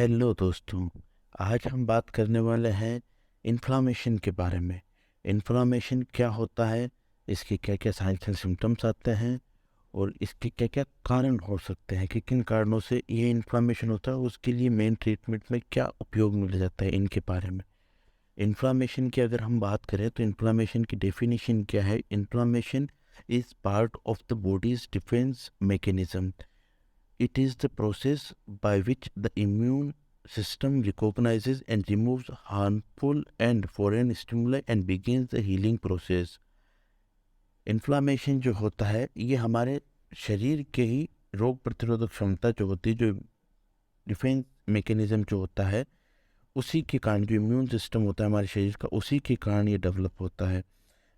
Hello दोस्तों। आज हम बात करने वाले हैं इन्फ्लामेशन के बारे में। इन्फ्लामेशन क्या होता है, इसके क्या क्या साइंस एंड सिम्टम्स आते हैं और इसके क्या क्या कारण हो सकते हैं कि किन कारणों से ये इन्फ्लामेशन होता है, उसके लिए मेन ट्रीटमेंट में क्या उपयोग मिल जाता है, इनके बारे में। इन्फ्लामेशन की अगर हम बात करें तो इन्फ्लामेशन की डेफिनेशन क्या है। Inflammation is part of the bodies defence mechanism. It is the process by which the immune system recognizes and removes harmful and foreign stimuli and begins the healing process. Inflammation जो होता है ये हमारे शरीर के ही रोग प्रतिरोधक क्षमता जो होती है, जो डिफेंस मैकेनिज्म जो होता है, उसी के कारण जो इम्यून सिस्टम होता है हमारे शरीर का, उसी के कारण ये डेवलप होता है।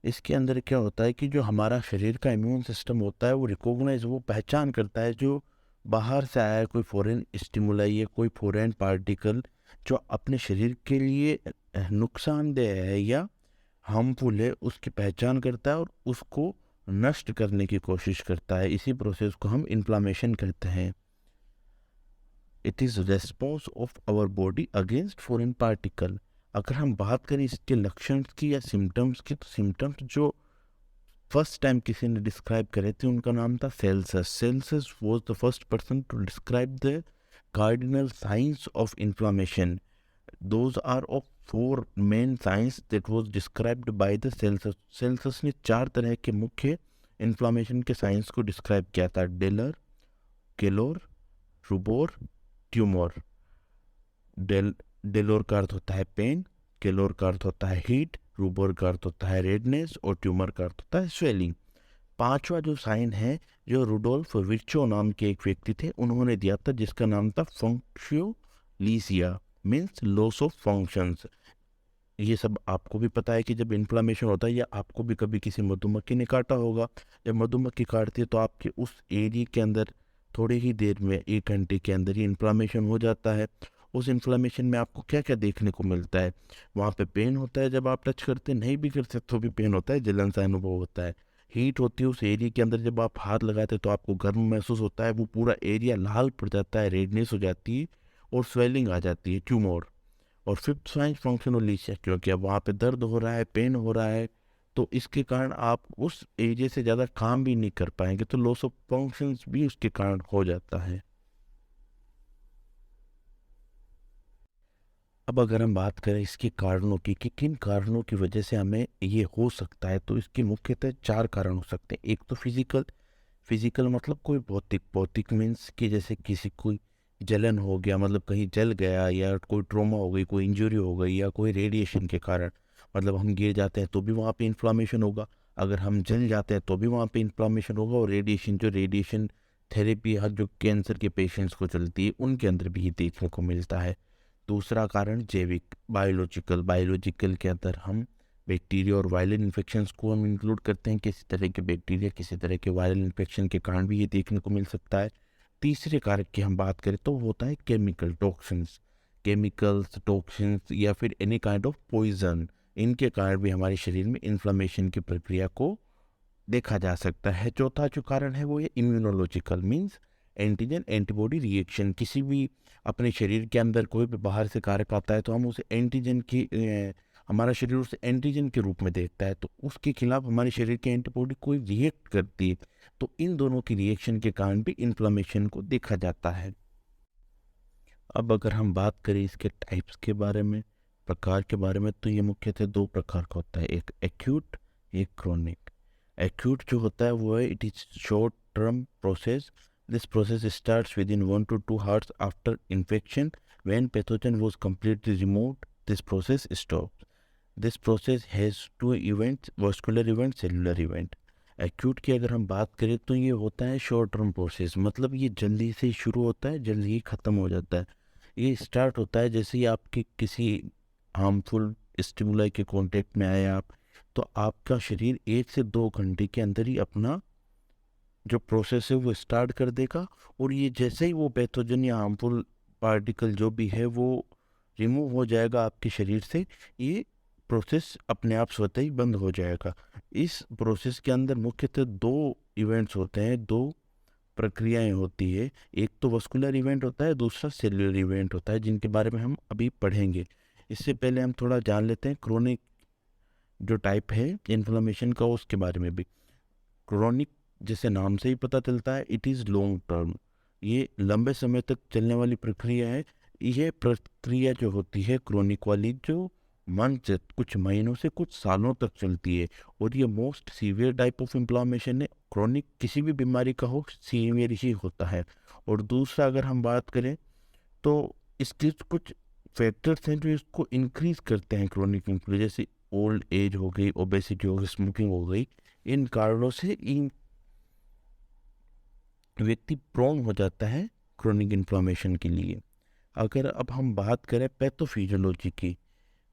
इसके अंदर क्या होता है कि जो हमारा शरीर का इम्यून सिस्टम होता है वो रिकॉग्नाइज, वो पहचान करता है जो बाहर से आया है, कोई फॉरेन स्टिमुलाई है, कोई फॉरेन पार्टिकल जो अपने शरीर के लिए नुकसानदेह है या हार्मफुल है, उसकी पहचान करता है और उसको नष्ट करने की कोशिश करता है। इसी प्रोसेस को हम इन्फ्लामेशन कहते हैं। It is response of our body against foreign particle. अगर हम बात करें इसके लक्षण की या सिम्टम्स की, तो सिम्टम्स जो फर्स्ट टाइम किसी ने डिस्क्राइब करे थे उनका नाम था Celsus. Celsus was the first person to describe the cardinal signs of inflammation. Those are of four main signs that was described by the Celsus. Celsus ने चार तरह के मुख्य इन्फ्लामेशन के साइंस को डिस्क्राइब किया था: डेलर, केलोर, रूबोर, ट्यूमर। डेलोर का अर्थ होता है पेन, केलोर का अर्थ होता है हीट, रूबोर का अर्थ होता है रेडनेस और ट्यूमर का अर्थ होता है स्वेलिंग। पांचवा जो साइन है, जो रुडोल्फ विर्चो नाम के एक व्यक्ति थे उन्होंने दिया था, जिसका नाम था फंक्शियोलीसिया, मीन्स लॉस ऑफ फंक्शंस। ये सब आपको भी पता है कि जब इन्फ्लामेशन होता है, या आपको भी कभी किसी मधुमक्खी ने काटा होगा। जब मधुमक्खी काटती है तो आपके उस एरिया के अंदर थोड़ी ही देर में, 1 घंटे के अंदर ही इन्फ्लामेशन हो जाता है। उस इन्फ्लामेशन में आपको क्या क्या देखने को मिलता है? वहाँ पे पेन होता है, जब आप टच करते नहीं भी करते तो भी पेन होता है, जलन सा अनुभव होता है। हीट होती है उस एरिया के अंदर, जब आप हाथ लगाते हैं तो आपको गर्म महसूस होता है, वो पूरा एरिया लाल पड़ जाता है, रेडनेस हो जाती है और स्वेलिंग आ जाती है, ट्यूमर। और फिफ्थ साइंस फंक्शनलिस्ट है, क्योंकि अब वहाँ पे दर्द हो रहा है, पेन हो रहा है, तो इसके कारण आप उस एरिया से ज़्यादा काम भी नहीं कर पाएंगे, तो लॉस ऑफ फंक्शंस भी उसके कारण हो जाता है। अब अगर हम बात करें इसके कारणों की कि किन कारणों की वजह से हमें ये हो सकता है, तो इसके मुख्यतः चार कारण हो सकते हैं। एक तो फिजिकल। फिजिकल मतलब कोई भौतिक। भौतिक मीन्स कि जैसे किसी कोई जलन हो गया, मतलब कहीं जल गया, या कोई ट्रॉमा हो गई, कोई इंजरी हो गई, या कोई रेडिएशन के कारण, मतलब हम गिर जाते हैं तो भी वहाँ पे इन्फ्लामेशन होगा। अगर हम जल जाते हैं तो भी वहाँ पे इन्फ्लामेशन होगा। और रेडिएशन, जो रेडिएशन थेरेपी हर जो कैंसर के पेशेंट्स को चलती है, उनके अंदर भी ये देखने को मिलता है। दूसरा कारण जैविक, बायोलॉजिकल। बायोलॉजिकल के अंदर हम बैक्टीरिया और वायरल इन्फेक्शंस को हम इंक्लूड करते हैं। किसी तरह के बैक्टीरिया, किसी तरह के वायरल इन्फेक्शन के कारण भी ये देखने को मिल सकता है। तीसरे कारक की हम बात करें तो वो होता है केमिकल टॉक्सिन्स। केमिकल्स, टॉक्सिन्स या फिर एनी काइंड ऑफ पॉइजन, इनके कारण भी हमारे शरीर में इन्फ्लामेशन की प्रक्रिया को देखा जा सकता है। चौथा जो कारण है वो ये immunological, means antigen antibody reaction. किसी भी अपने शरीर के अंदर कोई भी बाहर से कारक आता है तो हम उसे एंटीजन की हमारा शरीर उसे एंटीजन के रूप में देखता है, तो उसके खिलाफ हमारे शरीर की एंटीबॉडी कोई रिएक्ट करती है। तो इन दोनों की रिएक्शन के कारण भी इन्फ्लामेशन को देखा जाता है। अब अगर हम बात करें इसके टाइप्स के बारे में, प्रकार के बारे में, तो ये मुख्यतः दो प्रकार का होता है, एक एक्यूट, एक क्रोनिक। एक्यूट जो होता है वो है, it is short term process. This process starts with in 1 to 2 hours after infection. When pathogen was completely removed, this process stops. This process has two events: vascular event, cellular event. Acute की अगर हम बात करें तो ये होता है short term process, मतलब ये जल्दी से शुरू होता है, जल्दी ही ख़त्म हो जाता है। ये स्टार्ट होता है जैसे ही आपके किसी हार्मफुल स्टिमुलाई के कांटेक्ट में आए आप, तो आपका शरीर 1 से 2 घंटे के अंदर ही अपना जो प्रोसेस है वो स्टार्ट कर देगा। और ये जैसे ही वो पैथोजन या हार्मफुल पार्टिकल जो भी है वो रिमूव हो जाएगा आपके शरीर से, ये प्रोसेस अपने आप स्वतः ही बंद हो जाएगा। इस प्रोसेस के अंदर मुख्यतः दो इवेंट्स होते हैं, दो प्रक्रियाएं होती है, एक तो वस्कुलर इवेंट होता है, दूसरा सेल्युलर इवेंट होता है, जिनके बारे में हम अभी पढ़ेंगे। इससे पहले हम थोड़ा जान लेते हैं क्रोनिक जो टाइप है इन्फ्लेमेशन का, उसके बारे में भी। क्रोनिक जैसे नाम से ही पता चलता है, इट इज़ लॉन्ग टर्म, ये लंबे समय तक चलने वाली प्रक्रिया है। यह प्रक्रिया जो होती है क्रोनिक वाली, जो मंथ कुछ महीनों से कुछ सालों तक चलती है, और ये most severe type of inflammation है। क्रोनिक किसी भी बीमारी का हो, सीवियर ही होता है। और दूसरा अगर हम बात करें तो इसके कुछ फैक्टर्स हैं जो इसको इंक्रीज करते हैं क्रोनिक इन्फ्लुएंजा, जैसे ओल्ड एज हो गई, ओबेसिटी हो गई, स्मोकिंग हो गई। इन कारणों से इन व्यक्ति प्रोन हो जाता है क्रोनिक इन्फ्लामेशन के लिए। अगर अब हम बात करें पैथोफिजियोलॉजी की,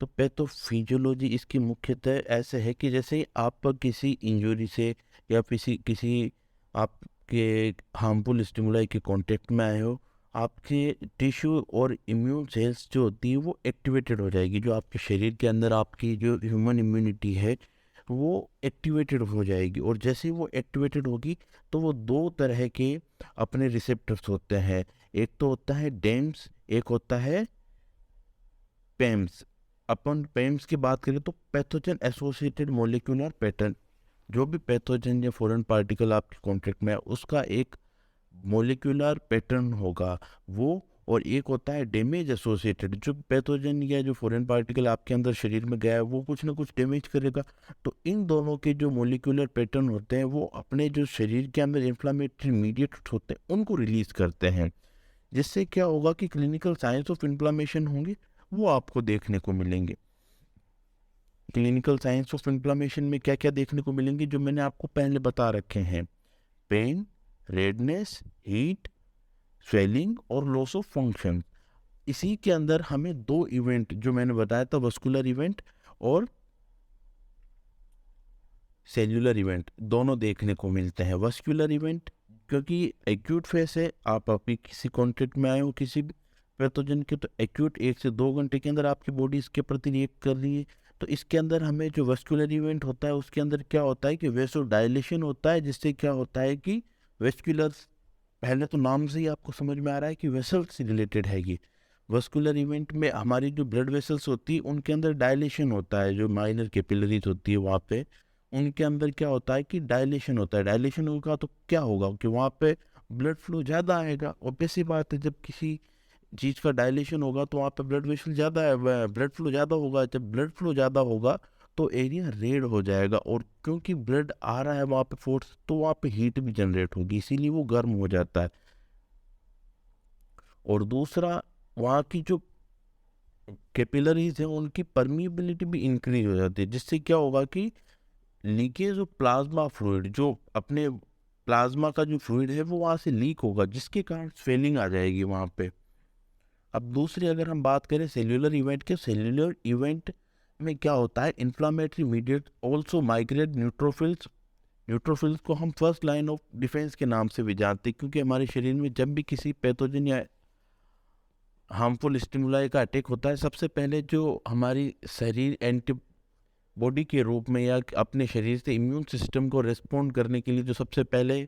तो पैथोफिजियोलॉजी इसकी मुख्यतः ऐसे है कि जैसे आप किसी इंजरी से या किसी किसी आपके हार्मफुल स्टिमुलाई के कांटेक्ट में आए हो, आपके टिश्यू और इम्यून सेल्स जो होती है वो एक्टिवेटेड हो जाएगी। जो आपके शरीर के अंदर आपकी जो ह्यूमन इम्यूनिटी है वो एक्टिवेटेड हो जाएगी, और जैसे ही वो एक्टिवेटेड होगी तो वो दो तरह के अपने रिसेप्टर्स होते हैं। एक तो होता है डेम्स, एक होता है पेम्स। अपन पेम्स की बात करें तो पैथोजन एसोसिएटेड मोलिकुलर पैटर्न, जो भी पैथोजन या फॉरेन पार्टिकल आपके कॉन्टेक्ट में है उसका एक मोलिकुलर पैटर्न होगा वो। और एक होता है डैमेज एसोसिएटेड, जो पैथोजन या जो फॉरेन पार्टिकल आपके अंदर शरीर में गया है वो कुछ ना कुछ डैमेज करेगा। तो इन दोनों के जो मोलिकुलर पैटर्न होते हैं वो अपने जो शरीर के अंदर इन्फ्लामेटरी मीडिएट होते हैं उनको रिलीज करते हैं, जिससे क्या होगा कि क्लिनिकल साइंस ऑफ इन्फ्लामेशन होंगे वो आपको देखने को मिलेंगे। क्लिनिकल साइंस ऑफ इन्फ्लामेशन में क्या क्या देखने को मिलेंगे, जो मैंने आपको पहले बता रखे हैं: पेन, रेडनेस, हीट, स्वेलिंग और लॉस ऑफ फंक्शन। इसी के अंदर हमें दो इवेंट जो मैंने बताया था, वस्कुलर इवेंट और सेल्युलर इवेंट, दोनों देखने को मिलते हैं। वस्कुलर इवेंट क्योंकि एक्यूट फेस है, आप अभी किसी कॉन्टेक्ट में आए हो किसी भी पैथोजन के, तो एक्यूट 1 से 2 घंटे के अंदर आपकी बॉडी इसके प्रति रिएक्ट कर रही है। तो इसके अंदर हमें जो वस्कुलर इवेंट होता है उसके अंदर क्या होता है कि वेसो डायलेशन होता है, जिससे क्या होता है कि वेस्कुलर, पहले तो नाम से ही आपको समझ में आ रहा है कि वेसल से रिलेटेड है ये। वस्कुलर इवेंट में हमारी जो ब्लड वेसल्स होती है उनके अंदर डायलेशन होता है, जो माइनर कैपिलरीज होती है वहाँ पे उनके अंदर क्या होता है कि डायलेशन होता है। डायलेशन होगा तो क्या होगा कि वहाँ पे ब्लड फ्लो ज़्यादा आएगा। और सी बात है, जब किसी चीज़ का डायलेशन होगा तो वहाँ पे ब्लड वेसल ज़्यादा है, ब्लड फ्लो ज़्यादा होगा। जब ब्लड फ्लो ज़्यादा होगा तो एरिया रेड हो जाएगा, और क्योंकि ब्लड आ रहा है वहाँ पे फोर्स, तो वहाँ पे हीट भी जनरेट होगी, इसीलिए वो गर्म हो जाता है। और दूसरा, वहाँ की जो कैपिलरीज है उनकी परमिएबिलिटी भी इंक्रीज हो जाती है, जिससे क्या होगा कि लीकेज ऑफ प्लाज्मा फ्लूइड, जो अपने प्लाज्मा का जो फ्लूइड है वो वहाँ से लीक होगा, जिसके कारण स्वेलिंग आ जाएगी वहाँ पे। अब दूसरी अगर हम बात करें सेल्यूलर इवेंट के, सेल्यूलर इवेंट में क्या होता है, inflammatory mediate also migrate neutrophils. Neutrophils को हम फर्स्ट लाइन ऑफ डिफेंस के नाम से भी जानते हैं, क्योंकि हमारे शरीर में जब भी किसी पैथोजन या हार्मफुल स्टिमुलाई का अटैक होता है, सबसे पहले जो हमारी शरीर एंटीबॉडी के रूप में या अपने शरीर से इम्यून सिस्टम को रिस्पॉन्ड करने के लिए जो सबसे पहले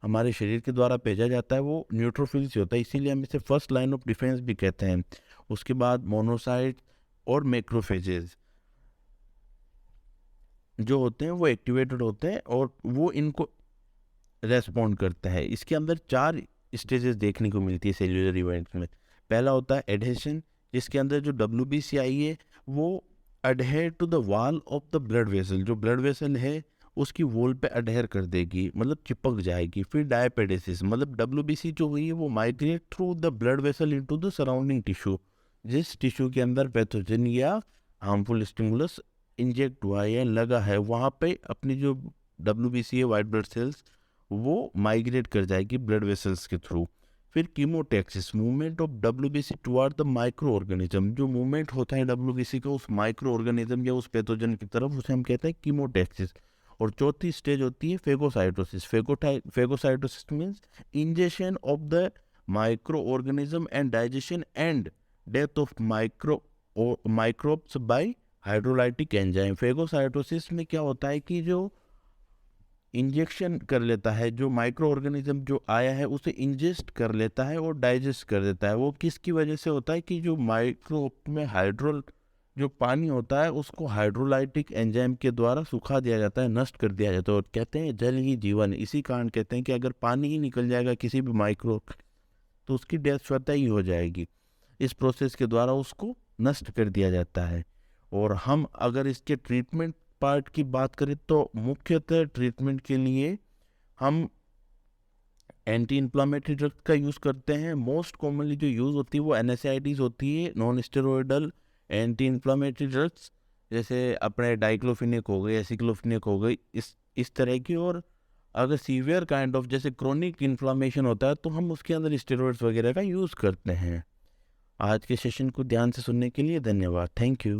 हमारे शरीर के द्वारा भेजा जाता है वो न्यूट्रोफिल्स होता है, इसीलिए हम इसे फर्स्ट लाइन ऑफ डिफेंस भी कहते हैं। उसके बाद मोनोसाइट और मैक्रोफेजेस जो होते हैं वो एक्टिवेटेड होते हैं और वो इनको रेस्पॉन्ड करता है। इसके अंदर 4 स्टेजेस देखने को मिलती है सेल्यूलर इवेंट्स में। पहला होता है एडहेशन, जिसके अंदर जो WBCI है वो adhere to the wall of the blood vessel, जो ब्लड वेसल है उसकी वॉल पे अडहेयर कर देगी, मतलब चिपक जाएगी। फिर डायपेडेसिस, मतलब WBC जो हुई है वो migrate through the blood vessel into the surrounding tissue, जिस टिश्यू के अंदर पैथोजन या हार्मफुल स्टिमुलस इंजेक्ट हुआ है या लगा है वहाँ पे अपनी जो WBC है, वाइट ब्लड सेल्स, वो माइग्रेट कर जाएगी ब्लड वेसल्स के थ्रू। फिर chemotaxis, movement of WBC toward the micro organism, जो मूवमेंट होता है WBC का उस माइक्रो ऑर्गेनिज्म या उस पैथोजन की तरफ, उसे हम कहते हैं कीमोटैक्सिस। और चौथी स्टेज होती है phagocytosis. Phagocytosis means injection of the micro organism and digestion and death of microbes by hydrolytic enzyme. Phagocytosis में क्या होता है कि जो इंजेक्शन कर लेता है, जो माइक्रो ऑर्गेनिज्म जो आया है उसे इंजेस्ट कर लेता है और डाइजेस्ट कर देता है। वो किसकी वजह से होता है कि जो माइक्रो में हाइड्रोल जो पानी होता है उसको हाइड्रोलाइटिक एंजाइम के द्वारा सुखा दिया जाता है, नष्ट कर दिया जाता है। और कहते हैं जल ही जीवन, इसी कारण कहते हैं कि अगर पानी ही निकल जाएगा किसी भी माइक्रो तो उसकी डेथ स्वतः ही हो जाएगी। इस प्रोसेस के द्वारा उसको नष्ट कर दिया जाता है। और हम अगर इसके ट्रीटमेंट पार्ट की बात करें तो मुख्यतः ट्रीटमेंट के लिए हम एंटी इन्फ्लामेटरी ड्रग्स का यूज़ करते हैं। मोस्ट कॉमनली जो यूज़ होती है वो NSAIDs होती है, non steroidal anti inflammatory drugs, जैसे अपने डाइक्लोफिनेक हो गई, एसिक्लोफिनेक हो गई, इस तरह की। और अगर सीवियर काइंड ऑफ जैसे क्रोनिक इन्फ्लामेशन होता है तो हम उसके अंदर स्टेरॉइड्स वगैरह का यूज़ करते हैं। आज के सेशन को ध्यान से सुनने के लिए धन्यवाद। Thank you.